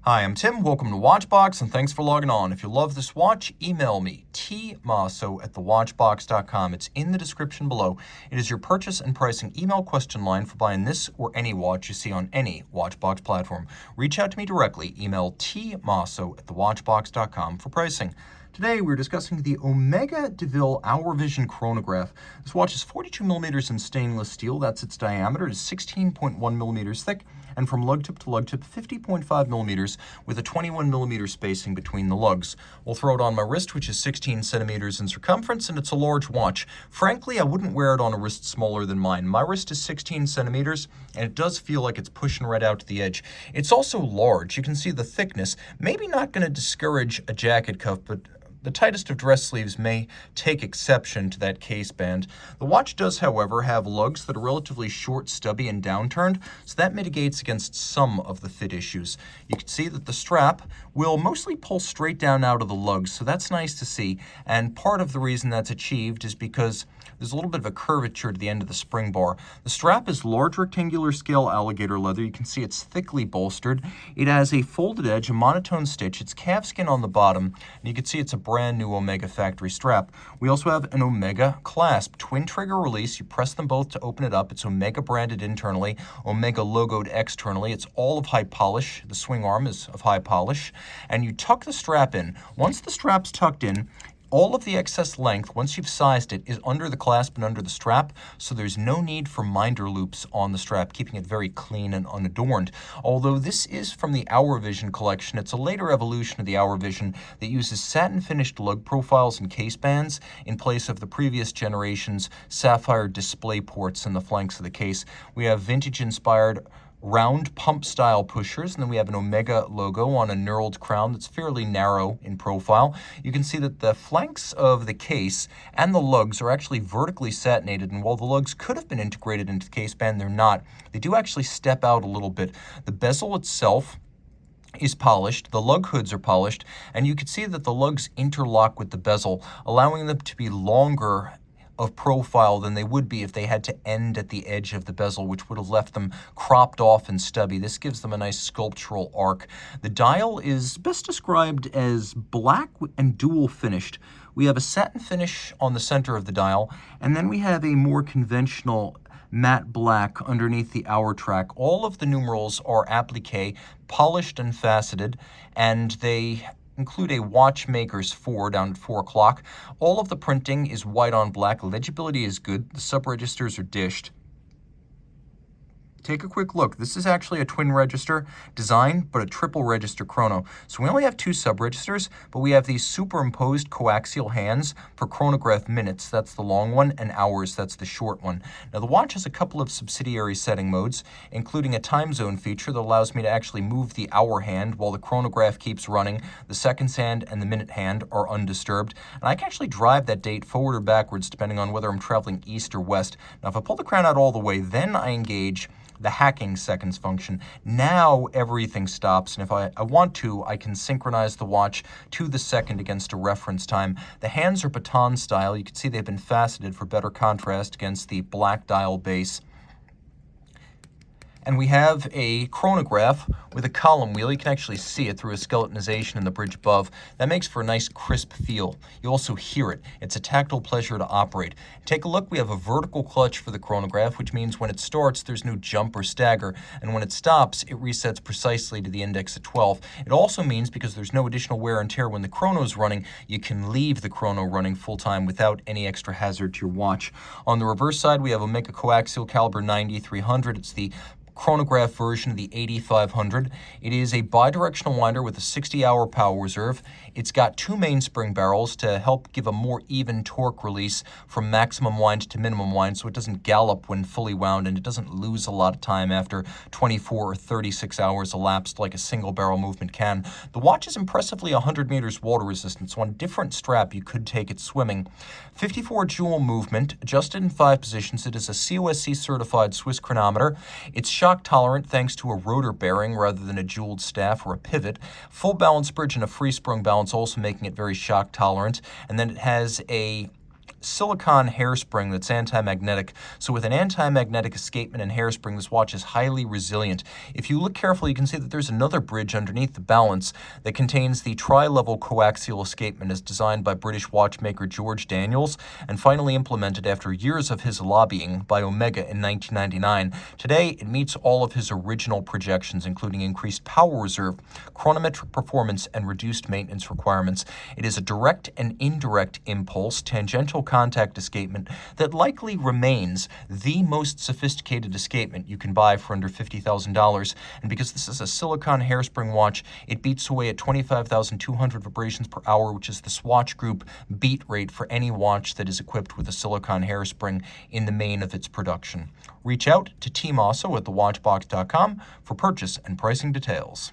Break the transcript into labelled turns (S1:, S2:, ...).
S1: Hi, I'm Tim. Welcome to Watchbox, and thanks for logging on. If you love this watch, email me, tmosso@thewatchbox.com. It's in the description below. It is your purchase and pricing email question line for buying this or any watch you see on any Watchbox platform. Reach out to me directly. Email tmosso@thewatchbox.com for pricing. Today, we're discussing the Omega de Ville Hour Vision Chronograph. This watch is 42 millimeters in stainless steel. That's its diameter. It is 16.1 millimeters thick, and from lug tip to lug tip, 50.5 millimeters with a 21 millimeter spacing between the lugs. We'll throw it on my wrist, which is 16 centimeters in circumference, and it's a large watch. Frankly, I wouldn't wear it on a wrist smaller than mine. My wrist is 16 centimeters, and it does feel like it's pushing right out to the edge. It's also large. You can see the thickness. Maybe not going to discourage a jacket cuff, but the tightest of dress sleeves may take exception to that case band. The watch does, however, have lugs that are relatively short, stubby, and downturned, so that mitigates against some of the fit issues. You can see that the strap will mostly pull straight down out of the lugs, so that's nice to see. And part of the reason that's achieved is because there's a little bit of a curvature to the end of the spring bar. The strap is large rectangular scale alligator leather. You can see it's thickly bolstered. It has a folded edge, a monotone stitch. It's calfskin on the bottom, and you can see it's a brand new Omega factory strap. We also have an Omega clasp, twin trigger release. You press them both to open it up. It's Omega branded internally, Omega logoed externally. It's all of high polish. The swing arm is of high polish. And you tuck the strap in. Once the strap's tucked in, all of the excess length, once you've sized it, is under the clasp and under the strap, so there's no need for minder loops on the strap, keeping it very clean and unadorned. Although this is from the Hour Vision collection, it's a later evolution of the Hour Vision that uses satin-finished lug profiles and case bands in place of the previous generation's sapphire display ports in the flanks of the case. We have vintage-inspired round pump style pushers, and then we have an Omega logo on a knurled crown that's fairly narrow in profile. You can see that the flanks of the case and the lugs are actually vertically satinated, and while the lugs could have been integrated into the case band, they're not. They do actually step out a little bit. The bezel itself is polished, the lug hoods are polished, and you can see that the lugs interlock with the bezel, allowing them to be longer of profile than they would be if they had to end at the edge of the bezel, which would have left them cropped off and stubby. This gives them a nice sculptural arc. The dial is best described as black and dual finished. We have a satin finish on the center of the dial, and then we have a more conventional matte black underneath the hour track. All of the numerals are applique, polished and faceted, and they include a watchmaker's 4 down at 4 o'clock. All of the printing is white on black. Legibility is good. The sub-registers are dished. Take a quick look. This is actually a twin register design, but a triple register chrono. So we only have 2 sub-registers, but we have these superimposed coaxial hands for chronograph minutes, that's the long one, and hours, that's the short one. Now the watch has a couple of subsidiary setting modes, including a time zone feature that allows me to actually move the hour hand while the chronograph keeps running. The seconds hand and the minute hand are undisturbed, and I can actually drive that date forward or backwards depending on whether I'm traveling east or west. Now if I pull the crown out all the way, then I engage the hacking seconds function. Now everything stops, and if I want to, I can synchronize the watch to the second against a reference time. The hands are baton style. You can see they've been faceted for better contrast against the black dial base. And we have a chronograph with a column wheel. You can actually see it through a skeletonization in the bridge above. That makes for a nice crisp feel. You also hear it. It's a tactile pleasure to operate. Take a look. We have a vertical clutch for the chronograph, which means when it starts, there's no jump or stagger. And when it stops, it resets precisely to the index at 12. It also means, because there's no additional wear and tear when the chrono's running, you can leave the chrono running full time without any extra hazard to your watch. On the reverse side, we have Omega coaxial caliber 9300. It's the chronograph version of the 8500. It is a bidirectional winder with a 60-hour power reserve. It's got 2 mainspring barrels to help give a more even torque release from maximum wind to minimum wind, so it doesn't gallop when fully wound, and it doesn't lose a lot of time after 24 or 36 hours elapsed like a single barrel movement can. The watch is impressively 100 meters water resistant, so on a different strap you could take it swimming. 54 jewel movement, adjusted in 5 positions. It is a COSC certified Swiss chronometer. It's shock tolerant thanks to a rotor bearing rather than a jeweled staff or a pivot. Full balance bridge and a free sprung balance also making it very shock tolerant. And then it has a silicone hairspring that's anti-magnetic. So with an anti-magnetic escapement and hairspring, this watch is highly resilient. If you look carefully, you can see that there's another bridge underneath the balance that contains the tri-level coaxial escapement as designed by British watchmaker George Daniels and finally implemented after years of his lobbying by Omega in 1999. Today, it meets all of his original projections, including increased power reserve, chronometric performance, and reduced maintenance requirements. It is a direct and indirect impulse tangential contact escapement that likely remains the most sophisticated escapement you can buy for under $50,000. And because this is a silicone hairspring watch, it beats away at 25,200 vibrations per hour, which is the Swatch Group beat rate for any watch that is equipped with a silicone hairspring in the main of its production. Reach out to Team Mosso at thewatchbox.com for purchase and pricing details.